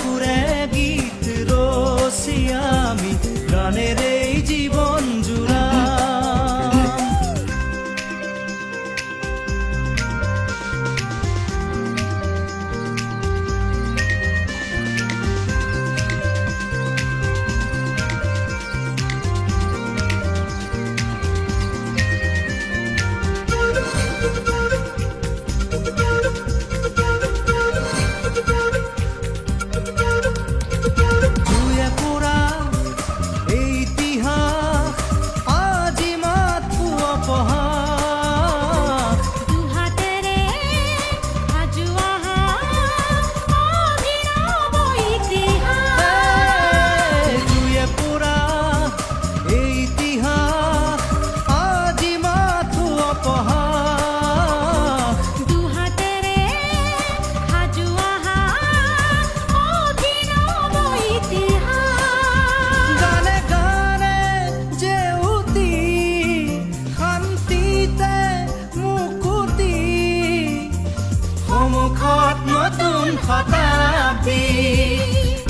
সুৰে গীত ৰসি আমি গানেৰ এই জীবন জুড়া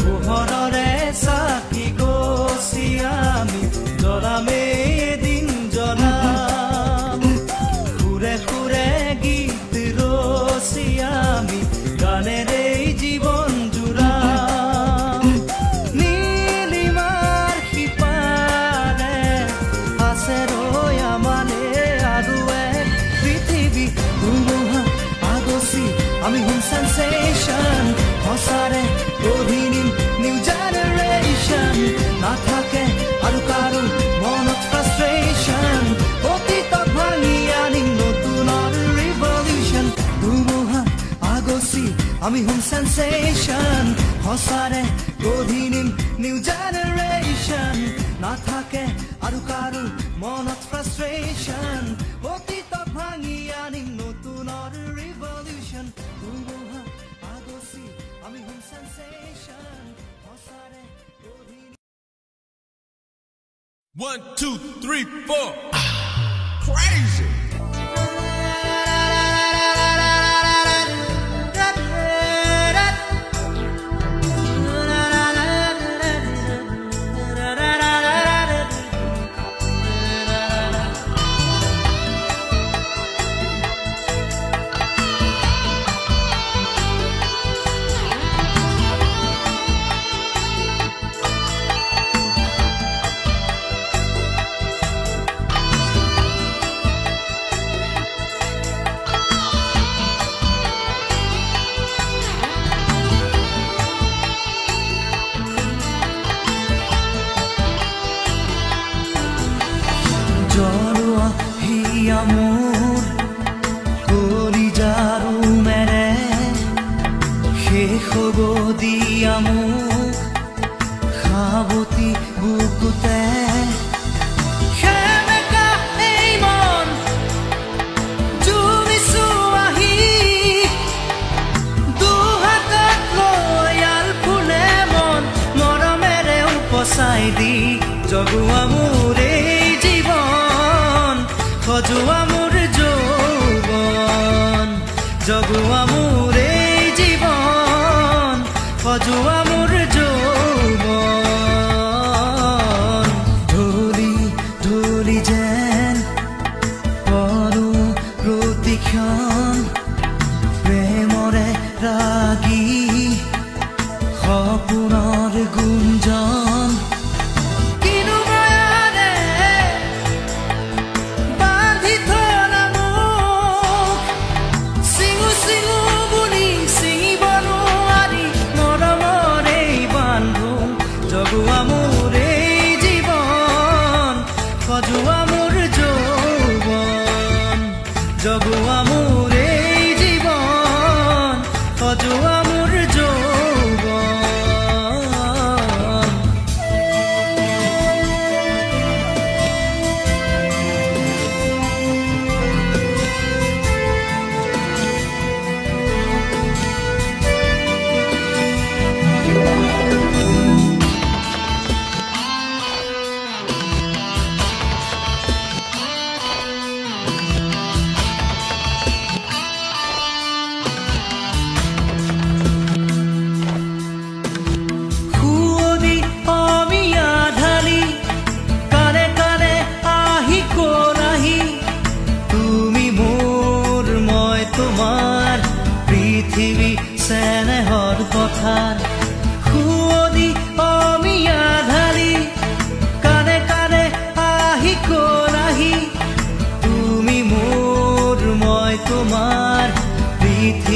পোহৰৰে চাকি গছি আমি জ্বলামে এদিন জ্বলাম সুৰে সুৰে গীত ৰচি আমি গানেৰে জীৱন জুৰাম নীলিমাৰ সিপাৰে আছে ৰৈ আমালে আৰু এক পৃথিৱী ধুমুহা আগচি আমি হোম সেন্সেশন হসাৰে গহিনীম নিউ জেনাৰেশন না থাকে আৰু কাৰো মনত ফ্ৰাস্ট্ৰেশন অতীত ভাঙি আনিম নতুনৰ ৰিভলিউশন ধুমুহা আগচি আমি হোম সেন্সেশন হসাৰে গহিনীম নিউ জেনাৰেশন না থাকে আৰু কাৰো মনত ফ্ৰাস্ট্ৰেশন অতীত ভাঙি আনিম নতুনৰ রিভলিউশন ধুমুহা আগচি আমি home sensation হসারে গহিনী 1 2 3 4 crazy amor kolijaru mere shekhogo di amor khaboti bukute khemeka ei mon jumisu ahi duhatat loyal phule mon moromere uposai di jogu amore সজোৱা মোৰ যৌৱন জগোৱা মোৰ এই জীৱন সজোৱা মোৰ যৌৱন ধূলি ধূলি যেন পৰো প্ৰতিক্ষণ প্ৰেমৰে ৰাগী সপোনৰ গুঞ্জন জগোৱা মোৰ এই জীৱন সজোৱা মোৰ যৌৱন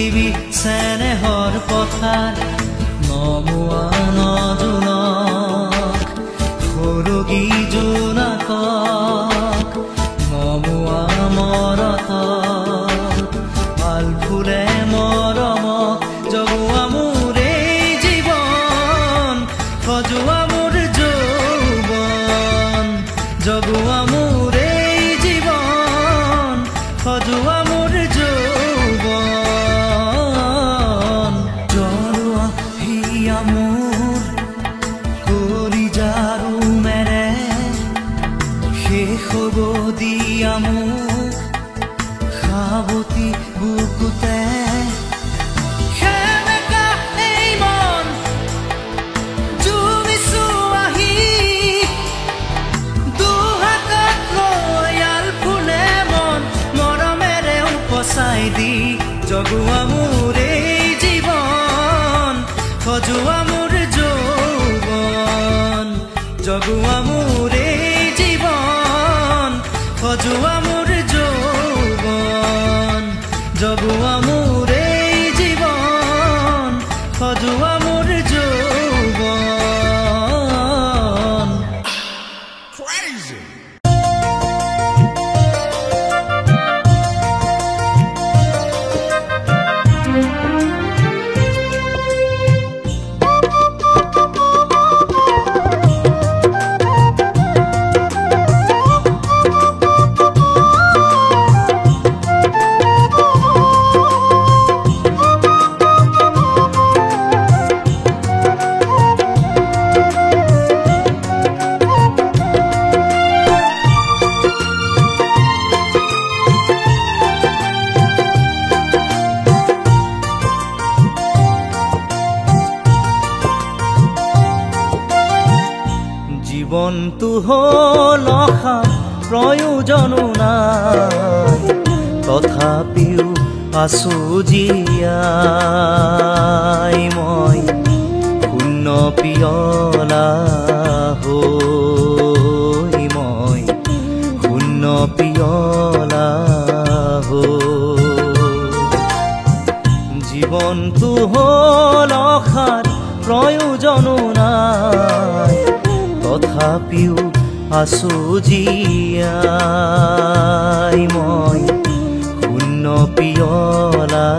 পৃথিৱী চেনেহৰ পথাৰ নমোৱা নজোনক সৰুগী জোনাকক নমোৱা মৰতক ভাল ফুলে মৰমক জগোৱা মোৰ এই জীৱন সজোৱা মোৰ যৌৱন জগোৱা মোৰ এই জীৱন সজোৱা মোৰ যৌৱন জৰোৱা হিয়া মোৰ কলিজাৰো মেৰে শেষ হ'ব দিয়া মোক সাৱতি বুকুতে সেমেকা এই মন জুমিছো আহি দুহাতত লৈ আলফুলে মন মৰমেৰে উপচাই দি জগোৱা মোৰ এই জীৱন সজোৱা মোৰ যৌৱন জগোৱা মোৰ এই জীৱন সজোৱা মোৰ যৌৱন জগোৱা মোৰ এই জীৱন সজোৱা মোৰ যৌৱন Crazy. জীৱনটো হ'ল অসাৰ প্ৰয়োজনো নাই তথাপিও আছো জীয়াই মই শূন্য পিয়লা হৈ মই শূন্য পিয়লা হৈ জীৱনটো হ'ল অসাৰ প্ৰয়োজনো নাই তথাপিও আছো জীয়াই মই শূন্য পিয়লা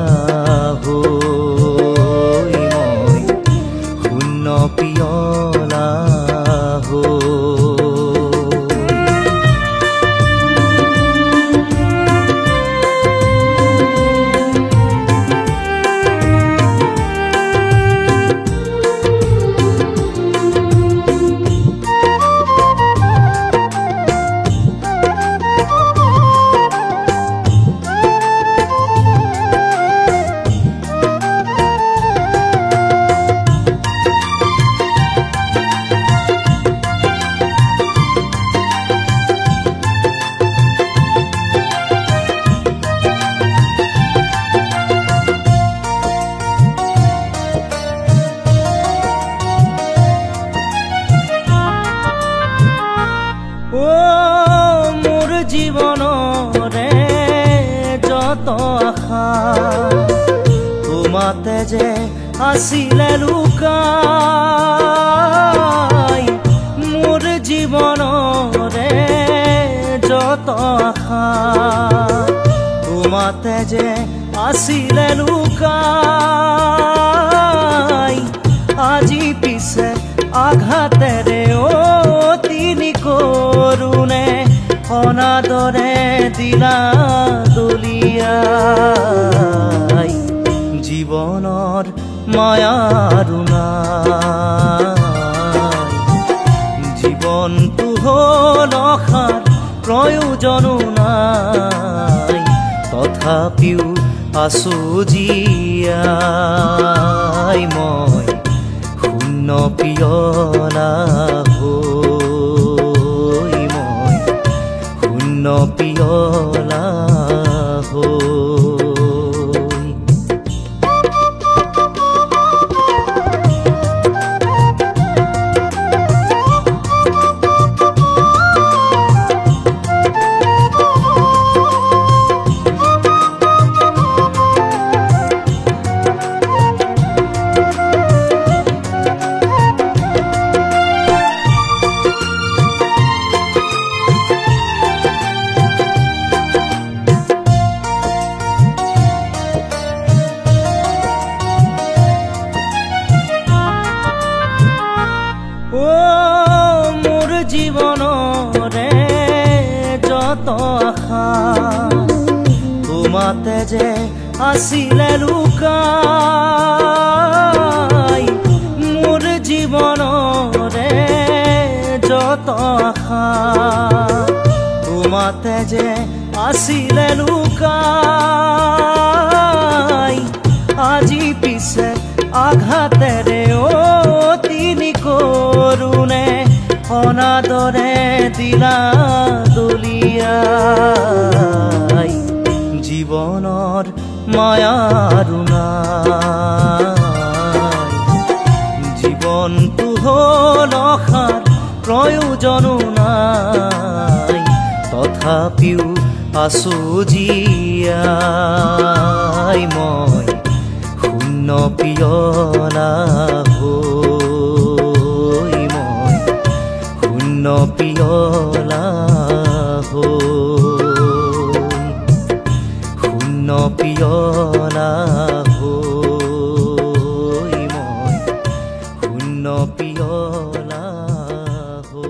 হৈ মই শূন্য পিয়লা হৈ তোমাতে যে আছিলে লুকাই মোৰ জীৱনৰে যত আশা তোমাতে যে আছিলে লুকাই আজি পিছে আঘাতেৰে তিনি কৰোণে অনাদৰে দিলা দলিয়াই জীৱনৰ মায়াৰো নাই জীৱনটো হ'ল অসাৰ প্ৰয়োজনো নাই তথাপিও আছো জীয়াই মই শূন্য পিয়লা হৈ মই শূন্য পিয়লা হৈ যে আছিলে লুকাই মোৰ জীৱনৰে যত আশা তোমাতে যে আছিলে লুকাই আজি পিছে আঘাতেৰে অতি নিকৰুণে অনাদৰে দিলা দলিয়াই জীৱনৰ মায়াৰো নাই জীৱনটো হ'ল অসাৰ প্ৰয়োজনো নাই তথাপিও আছো জীয়াই মই শূন্য পিয়লা হৈ মই শূন্য পিয়লা হৈ শূন্য পিয়লা হৈ মই শূন্য পিয়লা হৈ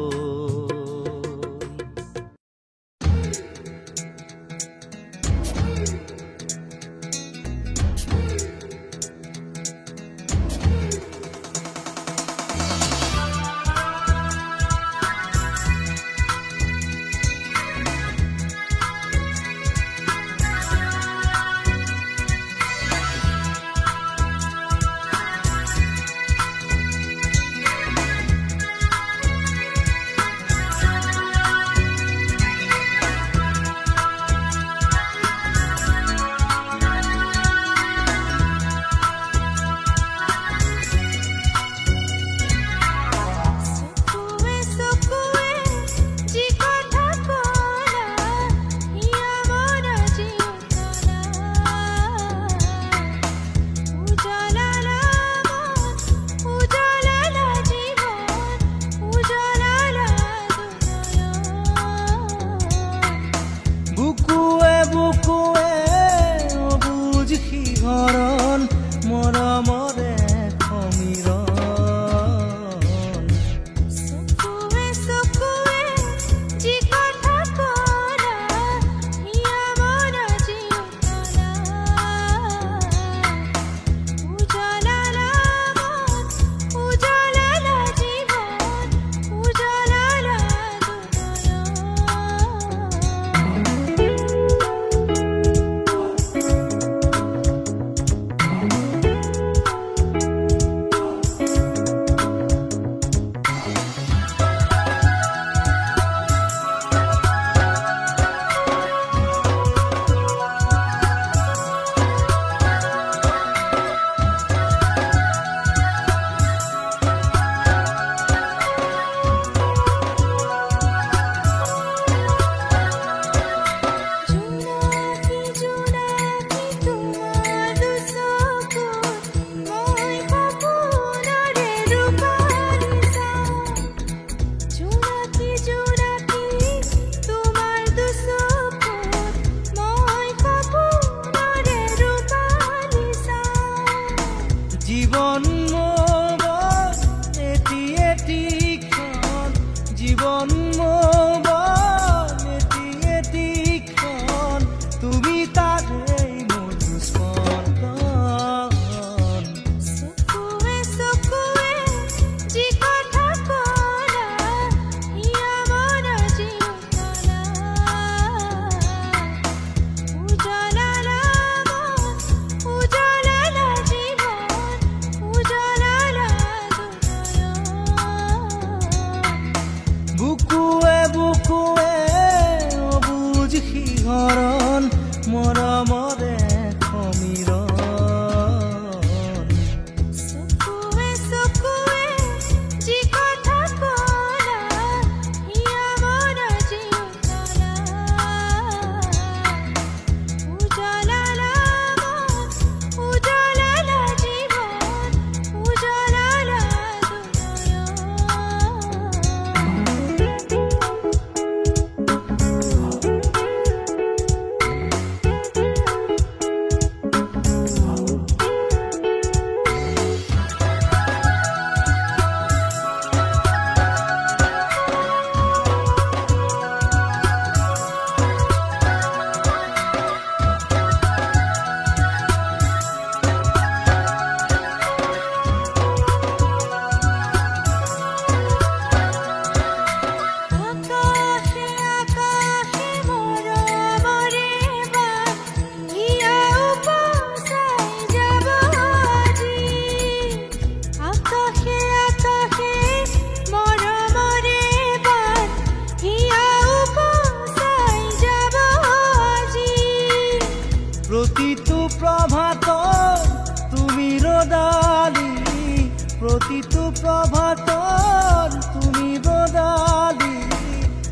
ঋতু প্ৰভাতৰ তুমি বদালি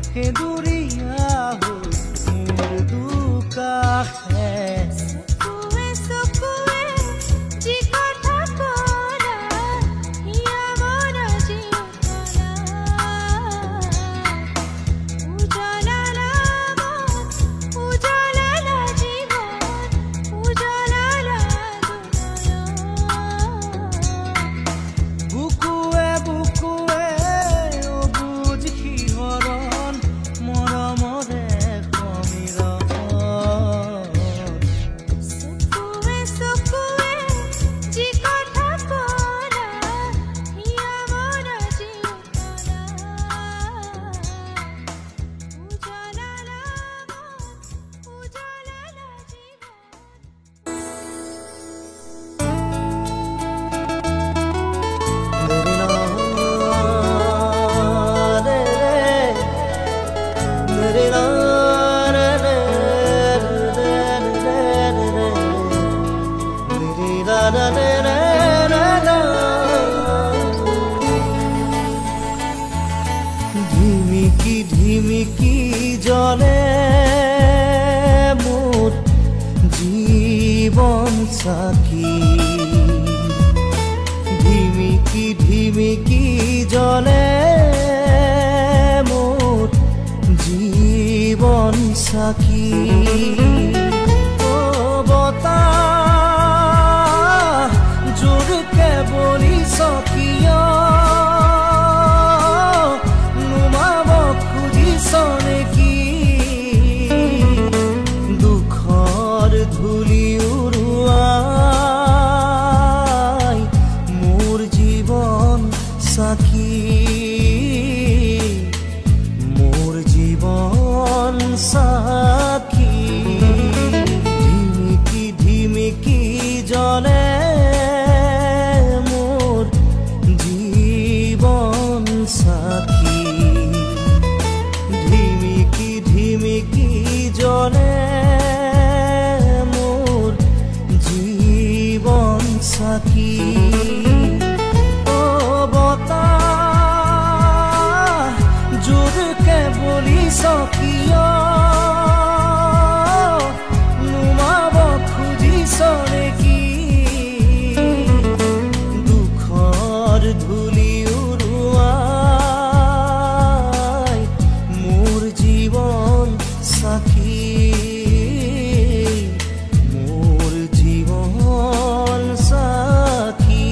সেদুৰীয়া হৈ মোৰ দুকাষে ধিমিকি জলে মোৰ জীৱন সাখী ধিমিকি জলে মোৰ জীৱন সাখী বতাহ জোৰকে বলিছ কিয় দুখৰ ধূলি উৰুৱাই মোৰ জীৱন সাখী মোৰ জীৱন সাখী ধিমিকি জলে মোৰ জীৱন সাখী ধিমিকি জলে মোৰ জীৱন সাখী বতাহ জোৰকে বলিছ কিয় নুমাব খুজিছ নেকি দুখৰ ধূলি উৰুৱাই মোৰ জীৱন সাখী মোৰ জীৱন সাখী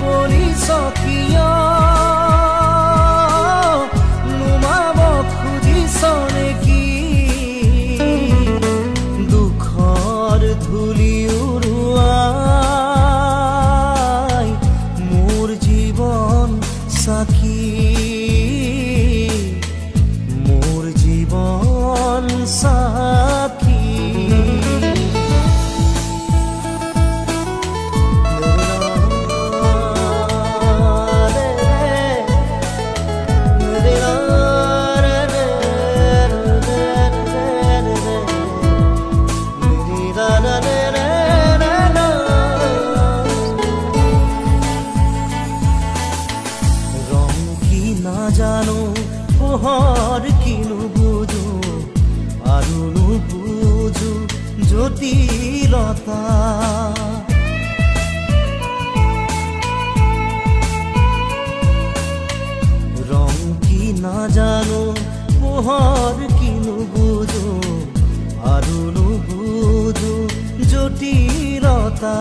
বলিছ কিয় সাক্ষী মোৰ জীবন সাক্ষী জানো পোহৰ কিনু বুঝো আৰু নুবুঝো জটিলতা ৰং কি না জানো পোহৰ কিনু বুঝো আৰু নুবুঝো জটিলতা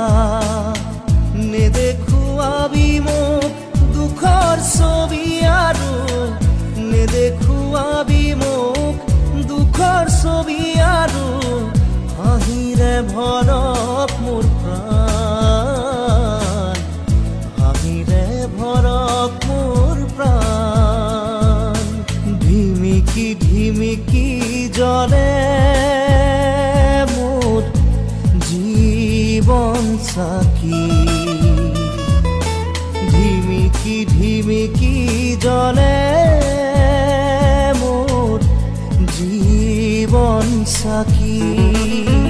নেদেখুৱাবি মোক দুখৰ ছবি আৰু নেদেখুৱাবি মোক দুখৰ ছবি আৰু হাঁহিৰে ভৰক মোৰ প্ৰাণ হাঁহিৰে ভৰক মোৰ প্ৰাণ ধিমিকি ধিমিকি জ্বলে মোৰ জীৱন সাক্ষী ধিমিকি ধিমিকি জ্বলে মোৰ জীৱন সাক্ষী